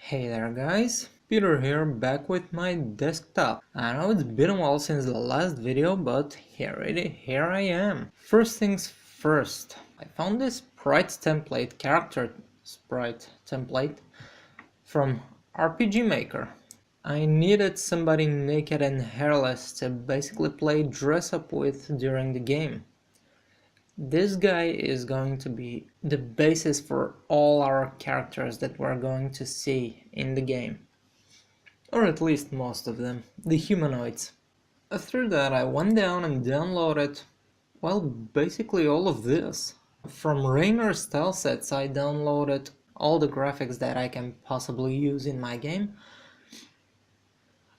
Hey there guys, Peter here, back with my desktop. I know it's been a while since the last video, but here I am. First things first, I found this character sprite template from RPG Maker. I needed somebody naked and hairless to basically play dress up with during the game. This guy is going to be the basis for all our characters that we're going to see in the game. Or at least most of them, the humanoids. After that I went down and downloaded, well, basically all of this. From Rainer style sets I downloaded all the graphics that I can possibly use in my game.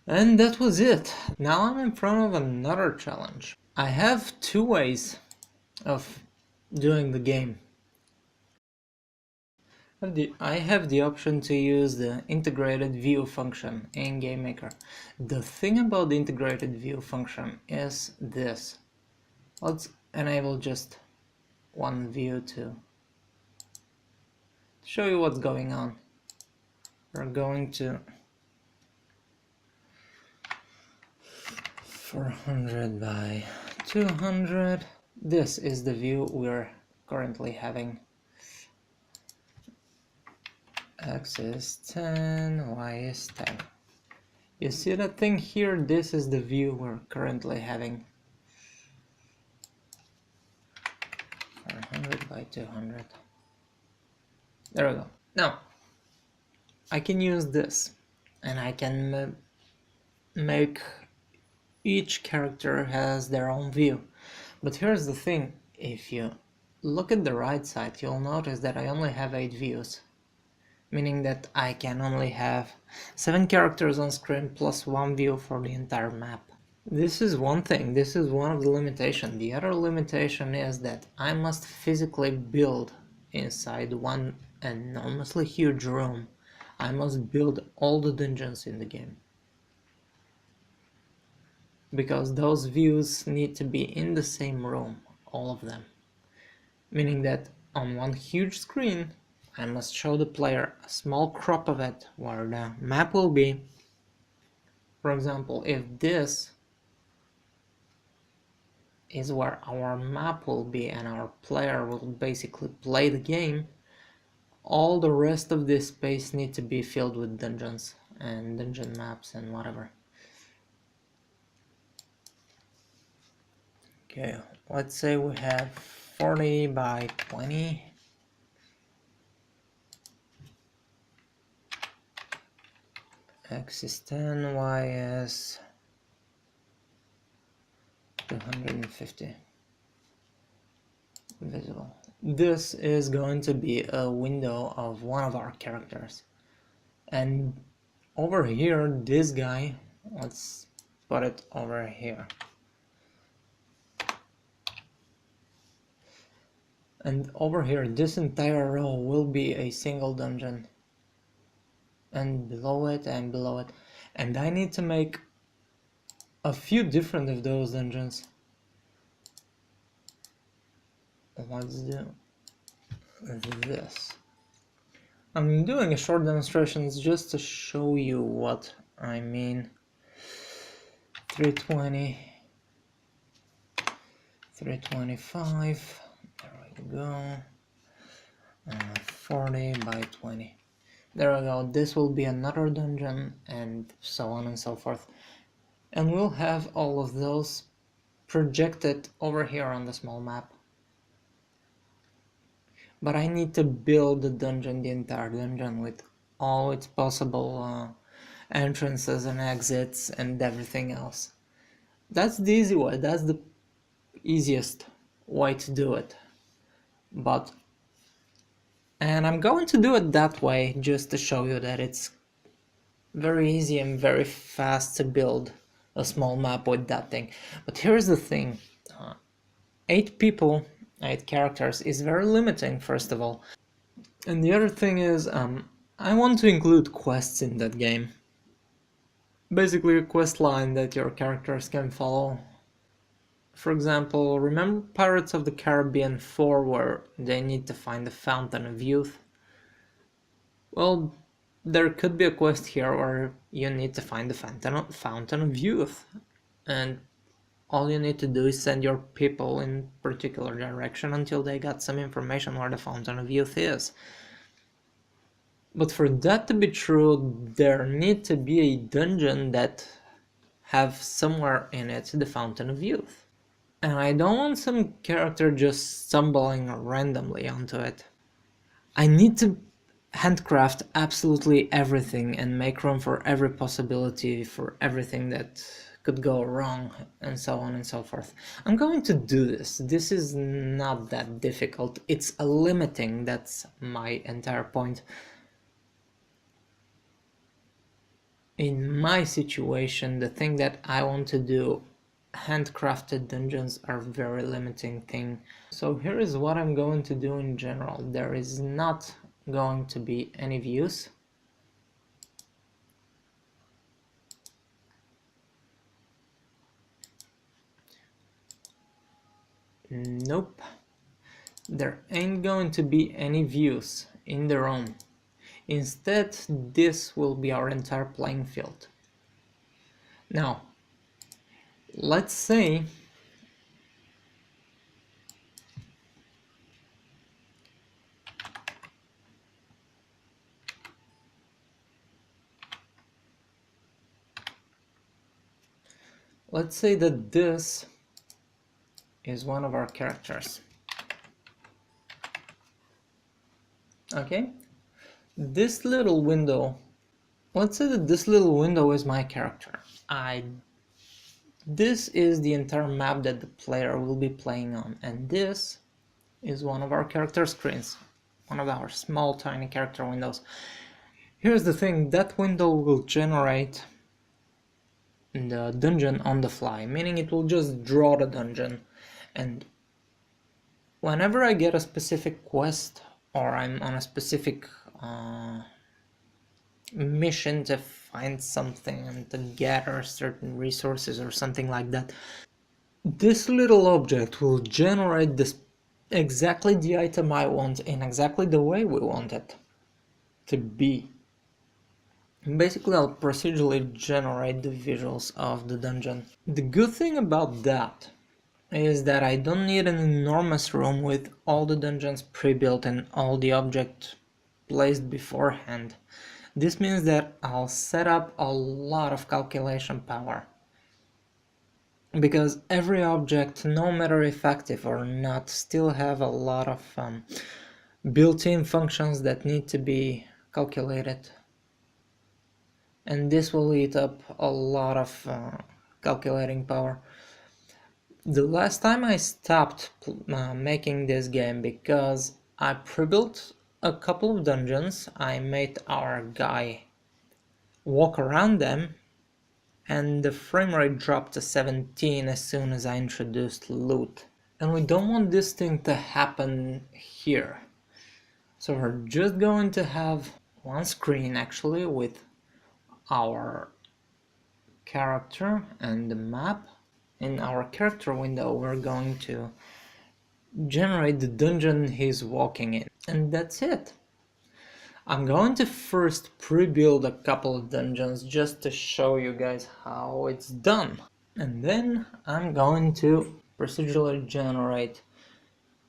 And that was it. Now I'm in front of another challenge. I have two ways of doing the game. I have the option to use the integrated view function in GameMaker. The thing about the integrated view function is this. Let's enable just one view to show you what's going on. We're going to 400 by 200. This is the view we're currently having. X is 10, Y is 10. You see that thing here? This is the view we're currently having. 400 by 200. There we go. Now, I can use this and I can make each character has their own view. But here's the thing, if you look at the right side, you'll notice that I only have 8 views. Meaning that I can only have 7 characters on screen plus 1 view for the entire map. This is one thing, this is one of the limitations. The other limitation is that I must physically build inside one enormously huge room. I must build all the dungeons in the game. Because those views need to be in the same room, all of them. Meaning that on one huge screen I must show the player a small crop of it where the map will be. For example, if this is where our map will be and our player will basically play the game, all the rest of this space needs to be filled with dungeons and dungeon maps and whatever. Okay, let's say we have 40 by 20. X is 10, Y is 250. Visible. This is going to be a window of one of our characters. And over here, this guy, let's put it over here. And over here, this entire row will be a single dungeon. And below it and below it. And I need to make a few different of those dungeons. Let's do this. I'm doing a short demonstration just to show you what I mean. 320, 325, there we go, 40 by 20. There we go, this will be another dungeon and so on and so forth. And we'll have all of those projected over here on the small map. But I need to build the dungeon, the entire dungeon, with all its possible entrances and exits and everything else. That's the easy way, that's the easiest way to do it. And I'm going to do it that way just to show you that it's very easy and very fast to build a small map with that thing. But here's the thing, 8 people, 8 characters is very limiting, first of all. And the other thing is, I want to include quests in that game. Basically a quest line that your characters can follow. For example, remember Pirates of the Caribbean 4 where they need to find the Fountain of Youth? Well, there could be a quest here where you need to find the Fountain of Youth, and all you need to do is send your people in particular direction until they got some information where the Fountain of Youth is. But for that to be true, there need to be a dungeon that have somewhere in it the Fountain of Youth. And I don't want some character just stumbling randomly onto it. I need to handcraft absolutely everything and make room for every possibility, for everything that could go wrong, and so on and so forth. I'm going to do this. This is not that difficult. It's a limiting, that's my entire point. In my situation, the thing that I want to do, handcrafted dungeons are very limiting thing. So here is what I'm going to do in general. There is not going to be any views. Nope. There ain't going to be any views in the room. Instead, this will be our entire playing field. Now, let's say that this is one of our characters. Okay? This little window, let's say that this little window is my character. This is the entire map that the player will be playing on, and this is one of our character screens, one of our small tiny character windows. Here's the thing, that window will generate the dungeon on the fly, meaning it will just draw the dungeon, and whenever I get a specific quest or I'm on a specific mission to find something and to gather certain resources or something like that, this little object will generate this exactly the item I want in exactly the way we want it to be. Basically, I'll procedurally generate the visuals of the dungeon. The good thing about that is that I don't need an enormous room with all the dungeons pre-built and all the objects placed beforehand. This means that I'll set up a lot of calculation power, because every object, no matter effective or not, still have a lot of built-in functions that need to be calculated, and this will eat up a lot of calculating power. The last time I stopped making this game because I pre-built a couple of dungeons, I made our guy walk around them, and the frame rate dropped to 17 as soon as I introduced loot. And we don't want this thing to happen here. So we're just going to have one screen actually with our character and the map. In our character window, we're going to generate the dungeon he's walking in, and that's it. I'm going to first pre-build a couple of dungeons just to show you guys how it's done, and then I'm going to procedurally generate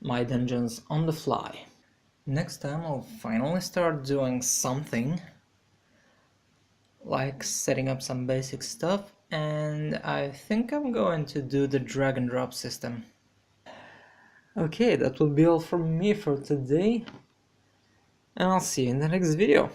my dungeons on the fly. Next time I'll finally start doing something like setting up some basic stuff, and I think I'm going to do the drag and drop system. Okay, that will be all from me for today, and I'll see you in the next video.